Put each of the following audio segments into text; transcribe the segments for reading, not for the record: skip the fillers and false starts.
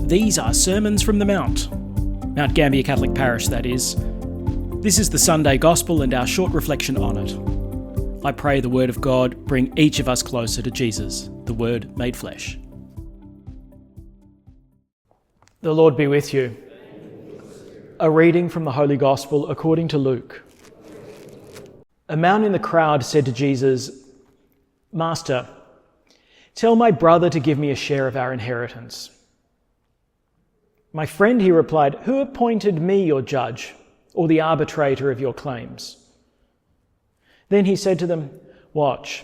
These are Sermons from the Mount. Mount Gambier Catholic Parish, that is. This is the Sunday Gospel and our short reflection on it. I pray the Word of God bring each of us closer to Jesus, the Word made flesh. The Lord be with you. A reading from the Holy Gospel according to Luke. A man in the crowd said to Jesus, "Master, tell my brother to give me a share of our inheritance." "My friend," he replied, "who appointed me your judge or the arbitrator of your claims?" Then he said to them, "Watch,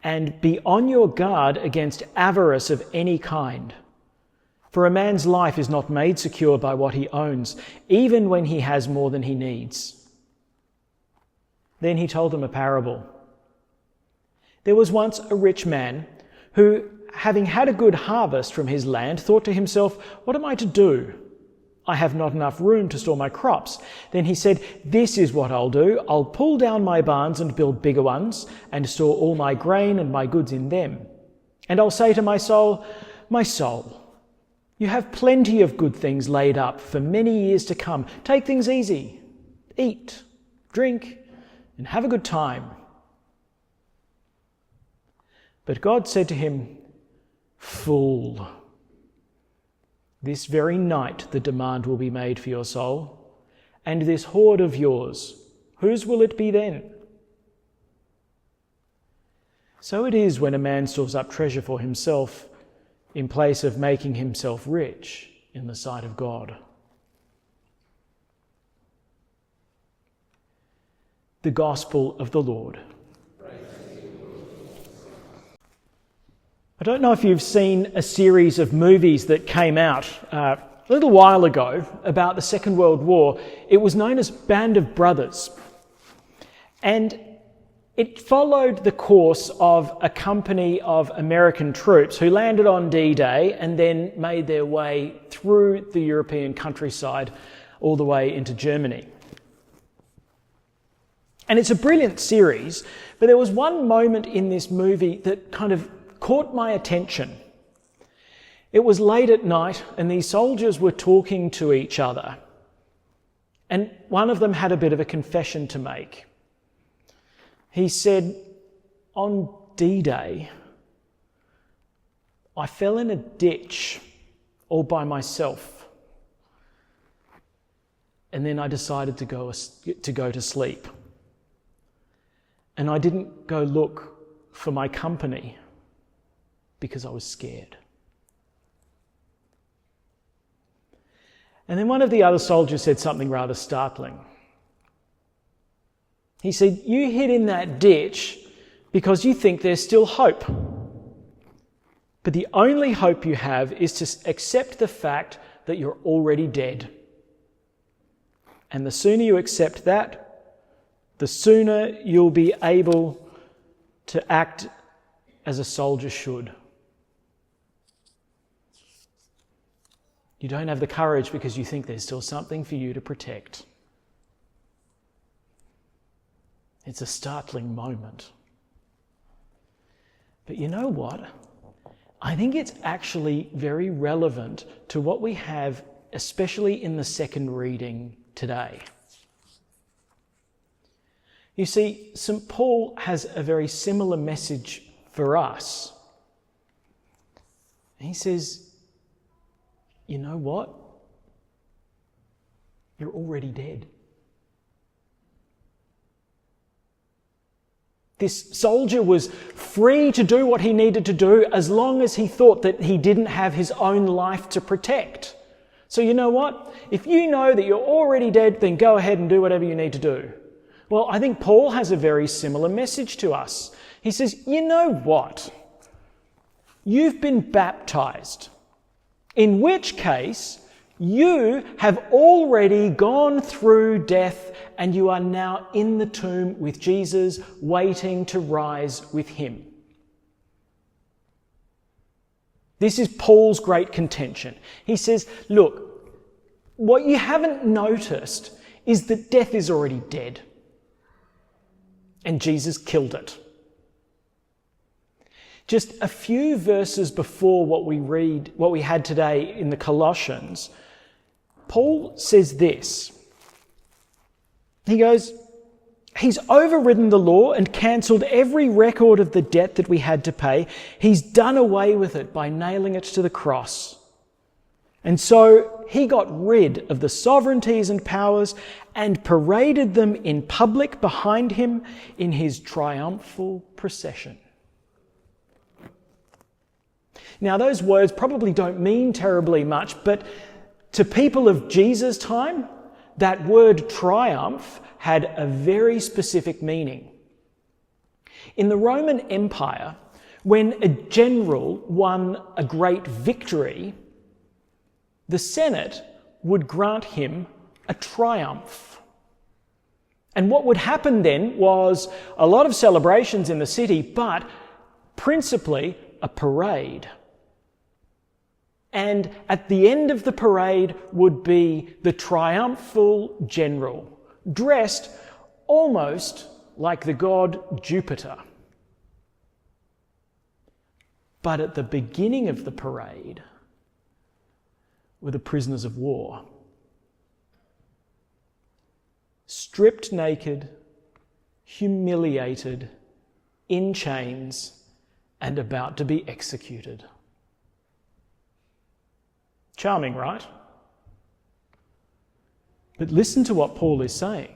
and be on your guard against avarice of any kind. For a man's life is not made secure by what he owns, even when he has more than he needs." Then he told them a parable. There was once a rich man who, having had a good harvest from his land, thought to himself, "What am I to do? I have not enough room to store my crops." Then he said, "This is what I'll do. I'll pull down my barns and build bigger ones and store all my grain and my goods in them. And I'll say to my soul, 'My soul, you have plenty of good things laid up for many years to come. Take things easy. Eat, drink, and have a good time.' But God said to him, 'Fool, this very night the demand will be made for your soul, and this hoard of yours, whose will it be then?' So it is when a man stores up treasure for himself in place of making himself rich in the sight of God." The Gospel of the Lord. I don't know if you've seen a series of movies that came out a little while ago about the Second World War. It was known as Band of Brothers. And it followed the course of a company of American troops who landed on D-Day and then made their way through the European countryside all the way into Germany. And it's a brilliant series, but there was one moment in this movie that kind of caught my attention. It was late at night and these soldiers were talking to each other. And one of them had a bit of a confession to make. He said, "On D-Day, I fell in a ditch all by myself. And then I decided to go to sleep. And I didn't go look for my company because I was scared." And then one of the other soldiers said something rather startling. He said, "You hid in that ditch because you think there's still hope. But the only hope you have is to accept the fact that you're already dead. And the sooner you accept that, the sooner you'll be able to act as a soldier should. You don't have the courage because you think there's still something for you to protect." It's a startling moment. But you know what? I think it's actually very relevant to what we have, especially in the second reading today. You see, St. Paul has a very similar message for us. He says, you know what? You're already dead. This soldier was free to do what he needed to do as long as he thought that he didn't have his own life to protect. So you know what? If you know that you're already dead, then go ahead and do whatever you need to do. Well, I think Paul has a very similar message to us. He says, you know what? You've been baptized, in which case you have already gone through death and you are now in the tomb with Jesus, waiting to rise with him. This is Paul's great contention. He says, look, what you haven't noticed is that death is already dead. And Jesus killed it. Just a few verses before what we had today in the Colossians, Paul says this. He goes, he's overridden the law and cancelled every record of the debt that we had to pay. He's done away with it by nailing it to the cross. And so he got rid of the sovereignties and powers and paraded them in public behind him in his triumphal procession. Now, those words probably don't mean terribly much, but to people of Jesus' time, that word triumph had a very specific meaning. In the Roman Empire, when a general won a great victory, the Senate would grant him a triumph. And what would happen then was a lot of celebrations in the city, but principally a parade. And at the end of the parade would be the triumphal general, dressed almost like the god Jupiter. But at the beginning of the parade were the prisoners of war, stripped naked, humiliated, in chains, and about to be executed. Charming, right? But listen to what Paul is saying.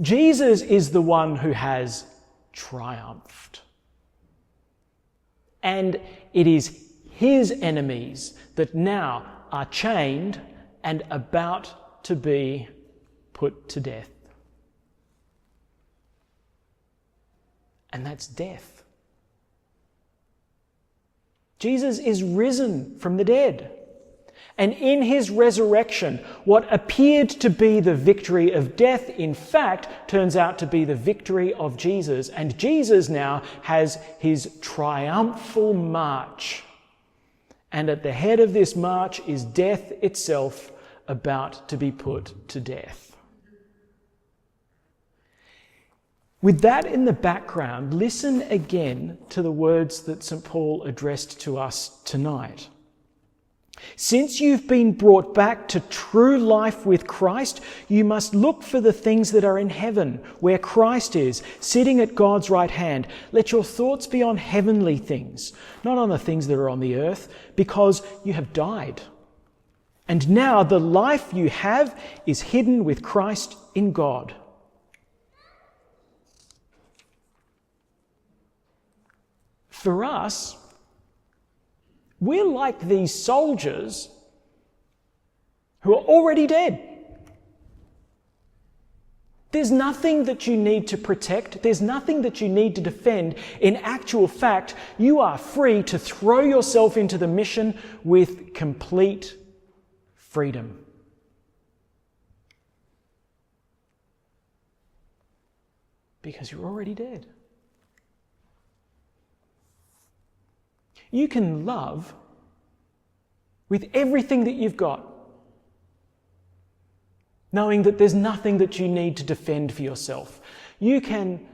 Jesus is the one who has triumphed. And it is his enemies that now are chained and about to be put to death. And that's death. Jesus is risen from the dead. And in his resurrection, what appeared to be the victory of death, in fact, turns out to be the victory of Jesus. And Jesus now has his triumphal march. And at the head of this march is death itself, about to be put to death. With that in the background, listen again to the words that St. Paul addressed to us tonight. Since you've been brought back to true life with Christ, you must look for the things that are in heaven, where Christ is, sitting at God's right hand. Let your thoughts be on heavenly things, not on the things that are on the earth, because you have died. And now the life you have is hidden with Christ in God. For us, we're like these soldiers who are already dead. There's nothing that you need to protect. There's nothing that you need to defend. In actual fact, you are free to throw yourself into the mission with complete freedom. Because you're already dead. You can love with everything that you've got, knowing that there's nothing that you need to defend for yourself. You can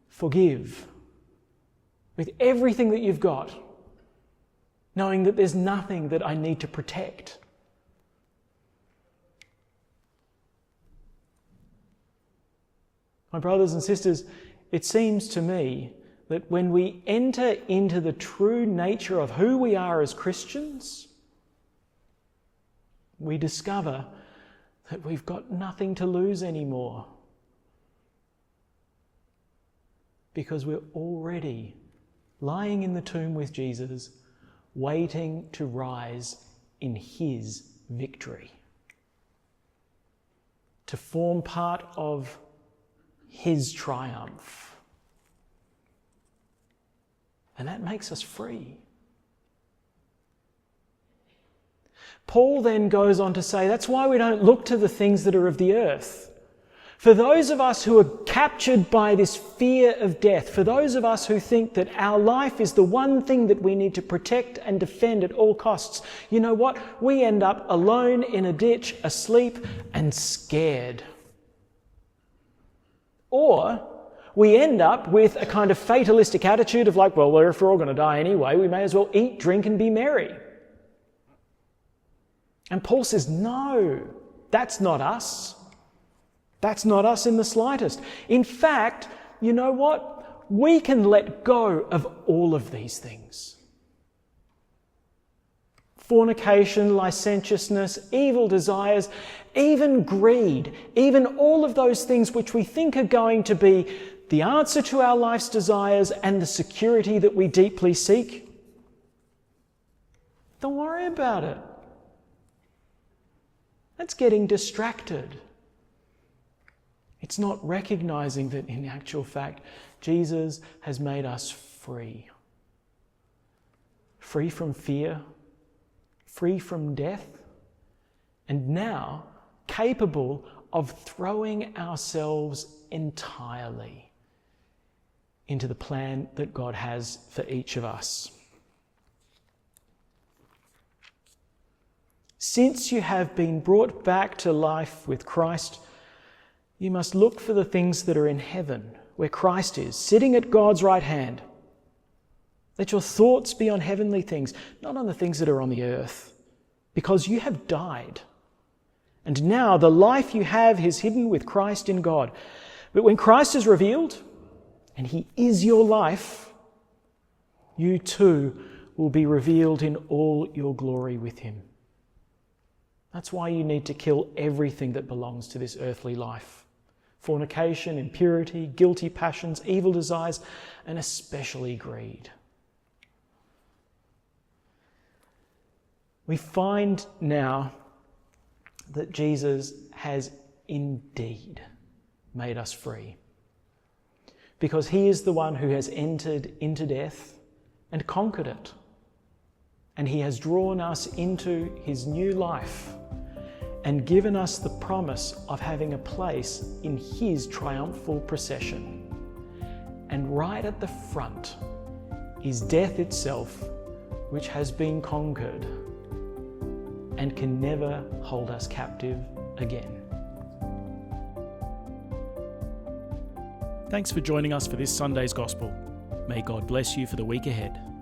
forgive with everything that you've got, knowing that there's nothing that I need to protect. My brothers and sisters, it seems to me that when we enter into the true nature of who we are as Christians, we discover that we've got nothing to lose anymore, because we're already lying in the tomb with Jesus, waiting to rise in his victory, to form part of his triumph. And that makes us free. Paul then goes on to say that's why we don't look to the things that are of the earth. For those of us who are captured by this fear of death, for those of us who think that our life is the one thing that we need to protect and defend at all costs, you know what? We end up alone in a ditch, asleep and scared. Or we end up with a kind of fatalistic attitude of like, well, if we're all going to die anyway, we may as well eat, drink, and be merry. And Paul says, no, that's not us. That's not us in the slightest. In fact, you know what? We can let go of all of these things. Fornication, licentiousness, evil desires, even greed, even all of those things which we think are going to be the answer to our life's desires and the security that we deeply seek. Don't worry about it. That's getting distracted. It's not recognizing that in actual fact, Jesus has made us free. Free from fear, free from death, and now capable of throwing ourselves entirely into the plan that God has for each of us. Since you have been brought back to life with Christ, you must look for the things that are in heaven, where Christ is, sitting at God's right hand. Let your thoughts be on heavenly things, not on the things that are on the earth, because you have died. And now the life you have is hidden with Christ in God. But when Christ is revealed, and he is your life, you too will be revealed in all your glory with him. That's why you need to kill everything that belongs to this earthly life. Fornication, impurity, guilty passions, evil desires, and especially greed. We find now that Jesus has indeed made us free, because he is the one who has entered into death and conquered it. And he has drawn us into his new life and given us the promise of having a place in his triumphal procession. And right at the front is death itself, which has been conquered and can never hold us captive again. Thanks for joining us for this Sunday's Gospel. May God bless you for the week ahead.